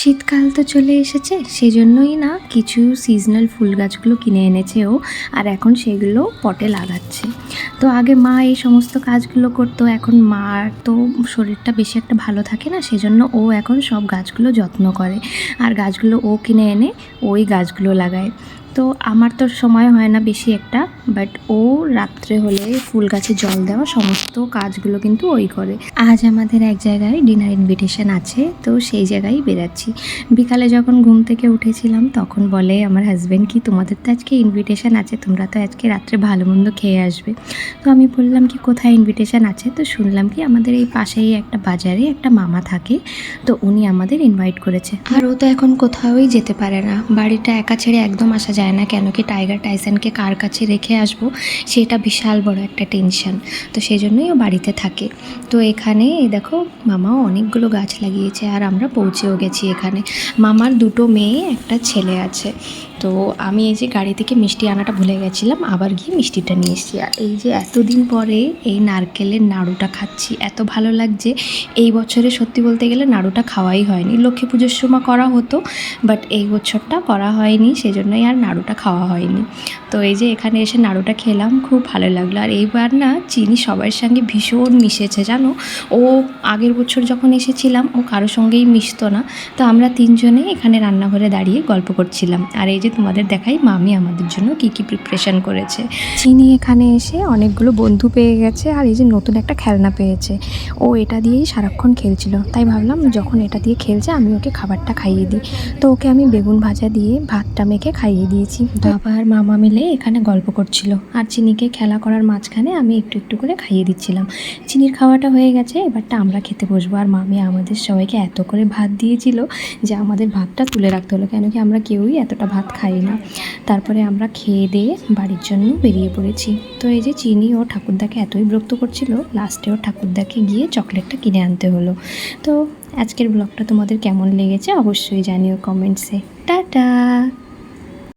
শীতকাল তো চলে এসেছে, সেজন্যই না কিছু সিজনাল ফুল গাছগুলো কিনে এনেছে ও, আর এখন সেগুলো পটে লাগাচ্ছে। তো আগে মা এই সমস্ত কাজগুলো করতো, এখন মার তো শরীরটা বেশি একটা ভালো থাকে না, সেজন্য ও এখন সব গাছগুলো যত্ন করে, আর গাছগুলো ও কিনে এনে ওই গাছগুলো লাগায়। তো আমার তো সময় হয় না বেশি একটা, বাট ও রাত্রে হলে ফুল গাছে জল দেওয়া সমস্ত কাজগুলো কিন্তু ওই করে। আজ আমাদের এক জায়গায় ডিনার ইনভিটেশন আছে, তো সেই জায়গায় বেরাচ্ছি। বিকালে যখন ঘুম থেকে উঠেছিলাম তখন বলে আমার হাজব্যান্ড, কি তোমাদের তো আজকে ইনভিটেশন আছে, তোমরা তো আজকে রাত্রে ভালো মন্দ খেয়ে আসবে। তো আমি বললাম কি কোথায় ইনভিটেশন আছে, তো শুনলাম কি আমাদের এই পাশেই একটা বাজারে একটা মামা থাকে, তো উনি আমাদের ইনভাইট করেছে। আর ও তো এখন কোথাওই যেতে পারে না, বাড়িটা একা ছেড়ে একদম আসা যায় না, কেন কি টাইগার টাইসনকে কার কাছে রেখে আসবো সেটা বিশাল বড় একটা টেনশন, তো সেই জন্যই ও বাড়িতে থাকে। তো এখানে দেখো মামাও অনেকগুলো গাছ লাগিয়েছে, আর আমরা পৌঁছেও গেছি এখানে। মামার দুটো মেয়ে একটা ছেলে আছে। তো আমি এই যে গাড়ি থেকে মিষ্টি আনাটা ভুলে গেছিলাম, আবার গিয়ে মিষ্টিটা নিয়ে এসেছি। আর এই যে এতদিন পরে এই নারকেলের নাড়ুটা খাচ্ছি, এত ভালো লাগছে। এই বছরে সত্যি বলতে গেলে নাড়ুটা খাওয়াই হয়নি, লক্ষ্মী পুজোর সময় করা হতো, বাট এই বছরটা করা হয়নি, সেজন্যই আর নাড়ুটা খাওয়া হয়নি। তো এই যে এখানে এসে নাড়ুটা খেলাম, খুব ভালো লাগলো। আর এইবার না চিনি সবার সঙ্গে ভীষণ মিশেছে জানো। ও আগের বছর যখন এসেছিলাম ও কারোর সঙ্গেই মিশতো না, তো আমরা তিনজনে এখানে রান্নাঘরে দাঁড়িয়ে গল্প করছিলাম। আর এই যে তোমাদের দেখাই মামি আমাদের জন্য কি কি প্রিপারেশন করেছে। চিনি এখানে এসে অনেকগুলো বন্ধু পেয়ে গেছে, আর এই যে নতুন একটা খেলনা পেয়েছে, ও এটা দিয়েই সারাক্ষণ খেলছিল। তাই ভাবলাম যখন এটা দিয়ে খেলছে আমি ওকে খাবারটা খাইয়ে দিই। তো ওকে আমি বেগুন ভাজা দিয়ে ভাতটা মেখে খাইয়ে দিয়েছি। বাবা আর মামা মিলে এখানে গল্প করছিল, আর চিনিকে খেলা করার মাঝখানে আমি একটু একটু করে খাইয়ে দিচ্ছিলাম। চিনির খাওয়াটা হয়ে গেছে, এবারটা আমরা খেতে বসবো। আর মামি আমাদের সবাইকে এত করে ভাত দিয়েছিল যে আমাদের ভাতটা তুলে রাখতে হলো, কেন কি আমরা কেউই এতটা ভাত খাই না। তারপরে আমরা খেয়ে দিয়ে বাড়ির জন্য বেরিয়ে পড়েছি। তো এই যে চিনি ও ঠাকুরদাকে এতই বিরক্ত করছিল, লাস্টে ও ঠাকুরদাকে গিয়ে চকলেটটা কিনে আনতে হলো। তো আজকের ব্লগটা তোমাদের কেমন লেগেছে অবশ্যই জানিও কমেন্টসে। টাটা।